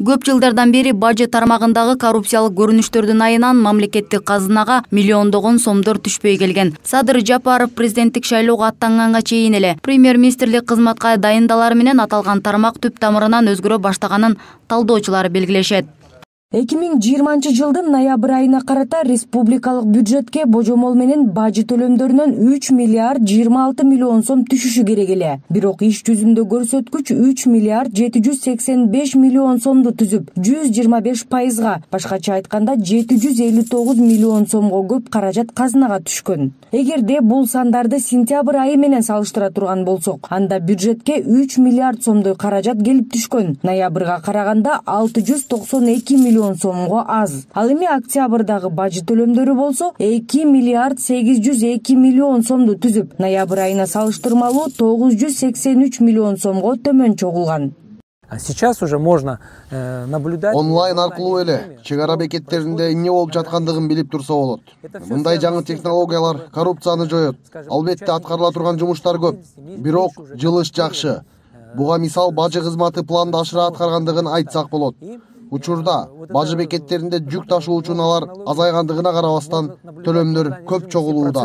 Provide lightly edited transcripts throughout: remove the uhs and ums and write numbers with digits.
Көп жылдардан бери бажы тармагындагы коррупциялык көрүнүштөрдүн айынан мамлекеттик казынага миллиондогон сомдор түшпөй келген. Садыр Жапаров президенттик шайлоого аттанганга чейин эле премьер-министрлик кызматка дайындалары менен аталган тармак түп тамырынан өзгөрө баштаганын талдоочулар белгилешет. 2020 жылдын ноябрь айына карата республикалык бюджетке божомол менен бажы төлөмдөрүнөн 3 миллиард 26 миллион сом түшүшү керек эле. Бирок иш жүзүндө көрсөткүч 3 миллиард 785 миллион сомду түзүп, 125%га, башкача айтканда 759 миллион сомго көп каражат казынага түшкөн. Эгерде бул сандарды сентябрь айы менен салыштыра турган болсок, анда бюджетке 3 миллиард сомдой каражат келип түшкөн. Ноябрга караганда 692 миллион сомго аз. Ал эми октябрдагы бажы төлөмдөрү болсо 2 миллиард 802 миллион сомду түзүп, ноябрь айына салыштырмалуу 983 миллион сомго төмөн чогулган. Сейчас уже можно наблюдать. Онлайн аркылуу эле чек ара бекеттеринде эмне болуп жаткандыгын билип турса болот. Мындай жаңы технологиялар коррупцияны жоет. Албетте аткарыла турган жумуштар көп. Бирок жылыш жакшы. Буга мисал бажы кызматы планды ашыра аткаргандыгын айтсак болот. Учурда бажы бекеттеринде жүк ташуучуналар азайгандыгына карабастан төлөмдөр көп чогулууда.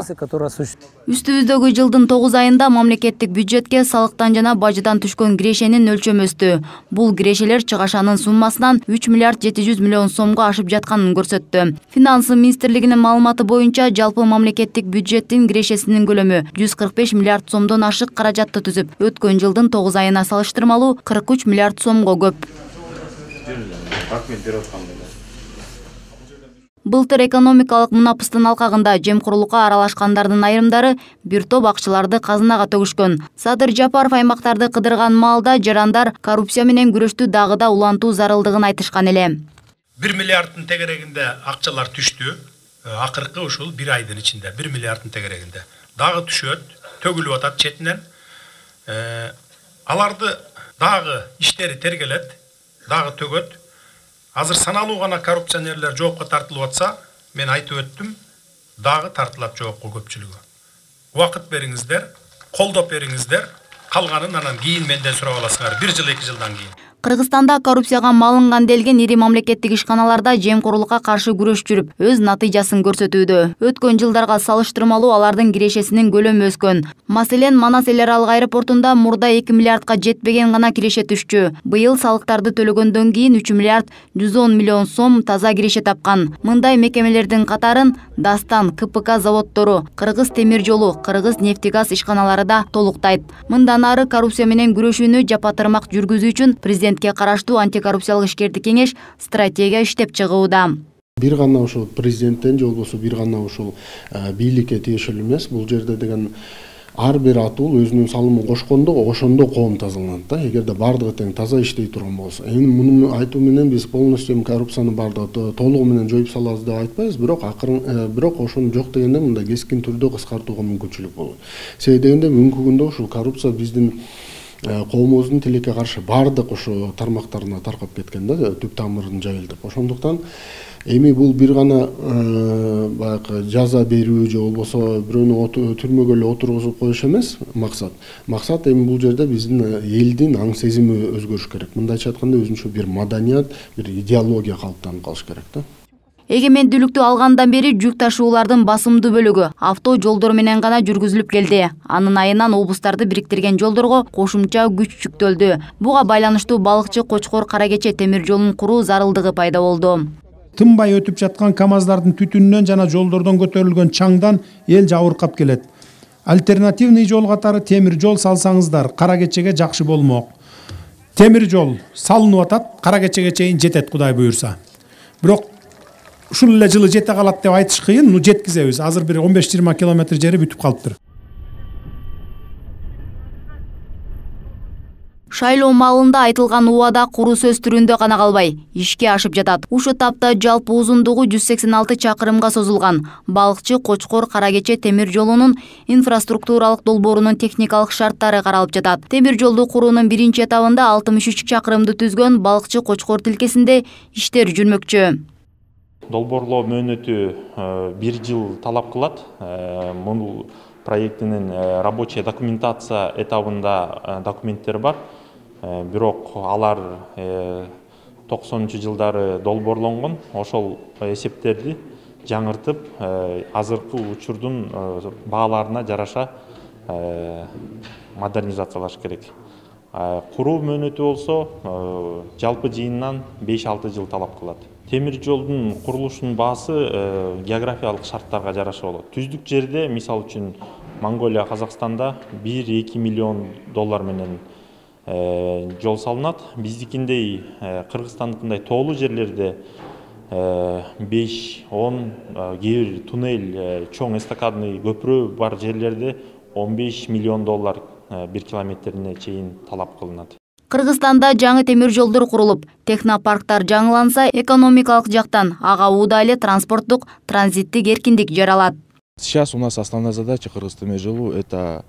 Үстүбүздөгү жылдын 9 айында мамлекеттик бюджетке салыктан жана бажыдан түшкөн кирешенин өлчөмү өстү. Бул кирешелер чыгашанын суммасынан 3 миллиард 700 миллион сомго ашып жатканын көрсөттү. Финансы министрлигинин маалыматы боюнча жалпы мамлекеттик бюджеттин кирешесинин көлөмү 145 миллиард сомдон ашык каражатты түзүп, өткөн жылдын 9 айына салыштырмалуу 43 миллиард сомго көп. Былтыр экономикалык мунапыстын алкагында жемкурлукка аралашкандардын айрымдары бир топ акчаларды казынага төгүшкөн. Садыр Жапаров аймактарды кыдырган маалда жарандар коррупция менен күрөштү дагы да улантуу зарылдыгын айтышкан эле. 1 миллиарддын тегерегинде акчалар түштү. Акыркы ушул 1 айдын ичинде 1 миллиарддын тегерегинде. Дагы түшөт, төгүлүп атат четинен. Аларды дагы иштери тергелет, дагы төгөт. Азыр саналуу гана коррупционерлер жоопко тартылып атса, мен айтып өттүм, дагы тартылат жоопко көпчүлүгү. Убакыт бериңиздер, колдоп бериңиздер, калганын анан кийин менден сурап аласыңар, 1 жыл 2 жылдан кийин. Кыргызстанда коррупцияга малынган делген ири мамлекеттик ишканаларда жемкорлукка каршы күрөш жүрүп, өз натыйжасын көрсөтүүдө. Өткөн жылдарга салыштырмалуу алардын кирешесинин көлөмү өскөн. Маселен, Манас эл аралык аэропортунда мурда 2 миллиардка жетпеген гана киреше түшчү. Быйыл салыктарды төлөгөндөн кийин 3 миллиард 110 миллион сом таза киреше тапкан. Мындай мекемелердин катарын Дастан, КПК заводдору, Кыргыз темир жолу, Кыргыз нефтегаз ишканалары да толуктайт. Мындан ары коррупция менен күрөшүүнү жапатырмак жүргүзүү үчүн президентке караштуу антикоррупциялык ишкердик кеңеш стратегия иштеп чыгууда. Бир гана ушул президенттен же болбосо бир гана ушул бийликке тиешелүү эмес. Бул жерде деген ар бир атуул өзүнүн салымын кошкондо, ошондо коом тазаланат да. Эгерде бардыгы тең таза иштей турган болсо. Эми муну айтуу менен биз полностью коррупцияны бардыгы толугу менен жоюп салабыз деп айтпайбыз, бирок ошону жок дегенде мындай кескин түрдө кыскартууга мүмкүнчүлүк болот. Себеби дегенде бүгүнкү күндө ушул коррупция биздин коомубуздун тилекке каршы бардык ошо тармактарына таркап кеткен да, түп тамырын жайылтып. Ошондуктан эми бул бир гана баягы жаза берүү же болбосо бирөөнү түрмөгө эле отургузуп коюш эмес максат. Максат эми бул жерде биздин элдин аң сезими өзгөрүш керек. Мындайча айтканда өзүнчө бир маданият, бир идеология калыптанып калыш керек да. Эгемендүүлүктү алгандан бери жүк ташуулардын басымдуу бөлүгү авто жолдор менен гана жүргүзүлүп келди. Анын айынан облустарды бириктирген жолдорго кошумча күч жүктөлдү. Буга байланыштуу балыкчы Кочкор Каракече темир жолун куруу зарылдыгы пайда болду. Тынбай өтүп жаткан КАМАЗдардын түтүнүнөн жана жолдордон көтөрүлгөн чаңдан эл жабыркап келет. Альтернативный жол катары темир жол салсаңыздар Каракечеге жакшы болмок. Темир жол салынып атат, Каракечеге чейин жетет Кудай буйрса. Бирок ушул эле жылы жете калат деп айтыш кыйын, жеткизебиз. Азыр бир 15-20 километр жери бүтүп калыптыр. Шайлоо маалында айтылган убада куруу сөз түрүндө гана калбай, ишке ашып жатат. Ушу тапта жалпы узундугу 186 чакырымга созулган балыкчы Кочкор Каракече темир жолунун инфраструктуралык долбоорунун техникалык шарттары каралып жатат. Темир жолду куруунун биринчи этабында 63 чакырымды түзгөн балыкчы Кочкор тилкесинде иштер жүрмөкчү. Долбоорлоо мөөнөтү 1 жыл талап кылат. Бул проектинин рабочая документация этабында документтер бар. Бирок алар жылдары долбоорлонгон. Ошол эсептерди жаңыртып, азыркы учурдун бааларына жараша модернизациялаш керек. Куруу мөөнөтү болсо жалпы жыйынынан 5-6 жыл талап кылат. Темир жолдун курулушунун баасы географиялык шарттарга жараша болот. Түздүк жерде, мисал үчүн Монголия, Казакстанда 1-2 миллион доллар менен жол салынат. Биздикиндей, Кыргызстандыкындай тоолуу жерлерде 5-10, кээ туннель, чоң эстакадный көпүрө бар жерлерде 15 миллион доллар 1 километрине чейин талап кылынат. Кыргызстанда жаңы темир жолдор курулуп, технопарктар жаңыланса, экономикалык жактан ага ууда эле транспорттук, транзиттик эркиндик жаралат. Сейчас у нас основная задача Кыргыз-Темиржолу это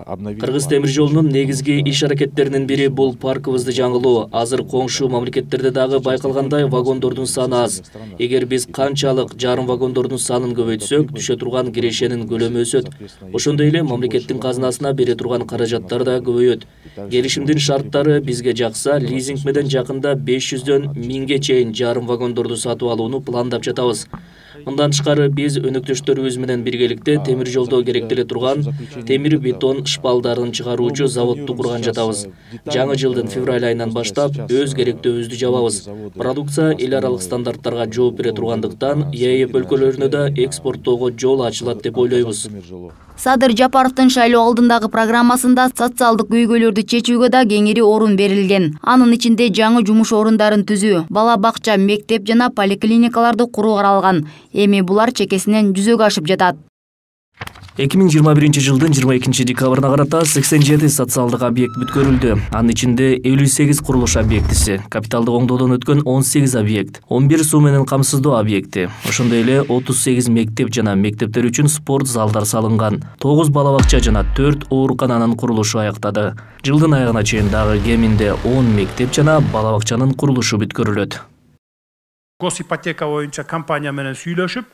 обновить. Кыргыз темир жолунун негизги иш аракеттеринин бири бул паркыбызды жаңылоо. Азыр коңшу мамлекеттерде дагы байкалгандай вагондордун саны аз. Эгер биз канчалык жарым вагондордун санын көбөйтсөк, түшө турган кирешенин көлөмү өсөт. Ошондой эле мамлекеттин казынасына бере турган каражаттар да көбөйөт. Келишимдин шарттары бизге жакса, лизинг менен жакында 500дөн 1000ге чейин жарым вагондорду сатып алууну пландап жатабыз. Мындан тышкары биз өнөктөштөрүбүз менен биргеликте темир жолдо керектеле турган темир бетон шпалдарын чыгаруучу заводду курган жатабыз. Жаңы жылдын февраль айынан баштап өз керектөөбүздү жабабыз. Продукция эл аралык стандарттарга жооп бере тургандыктан ЕЭП өлкөлөрүнө да экспорттоого жол ачылат деп ойлойбуз. Садыр Жапаровдун шайлоо алдындагы программасында социалдык көйгөйлөрдү чечүүгө да кеңири орун берилген. Анын ичинде жаңы жумуш орундарын түзүү, бала бакча, мектеп жана поликлиникаларды куруу каралган. Эми булар чекесинен жүзөгө ашып жатат. 2021 жылдын 22 декабрына карата 87 социалдык объект бүткөрүлдү. Анын ичинде 58 курулуш объектиси, капиталдык оңдоодон өткөн 18 объект, 11 суу менен камсыздоо объекти, ошондой эле 38 мектеп жана мектептер үчүн спорт залдар салынган, 9 бала бакча жана 4 оорукананын курулушу аяктады. Жылдын аягына чейин дагы кеминде 10 мектеп жана бала бакчанын курулушу бүткөрүлөт. Госипотека боюнча компания менен сүйлөшүп,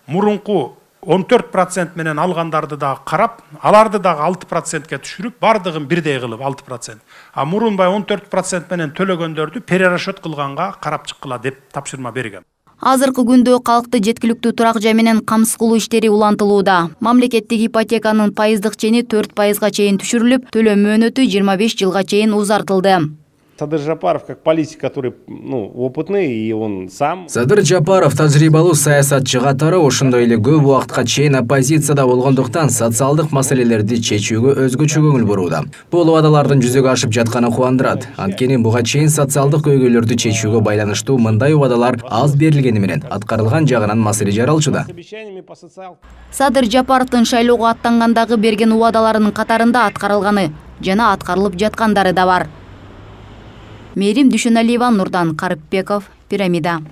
мурунку 14% менен алгандарды да карап, аларды дагы 6%ке түшүрүп, бардыгын бирдей кылып 6%. А мурунбай 14% менен төлөгөндөрдү перерасчет кылганга карап чыккыла деп тапшырма берген. Азыркы күндө калкты жеткиликтүү турак жай менен камсыз кылуу иштери улантылууда. Мамлекеттик ипотеканын пайыздык чени 4%га чейин түшүрүлүп, төлөм мөөнөтү 25 жылга чейин узартылды. Садыр Жапаров как политик, который опытный, и он сам. Садыр Жапаров тажрыйбалуу саясатчы катары ошондой эле көп убакытка чейин оппозицияда болгондуктан социалдык маселелерди чечүүгө өзгөчө көңүл бурууда. Бул убадалардын жүзөгө ашып жатканы кубандырат. Анткени буга чейин социалдык көйгөйлөрдү чечүүгө байланыштуу мындай убадалар аз берилгени менен аткарылган жагынан маселе жаралчуда. Садыр Жапаровдун шайлоого аттангандагы берген убадаларынын катарында аткарылганы жана аткарылып жаткандары да бар. Мерим Дүйшөналиева, Нурдан Карыпбеков, Пирамида.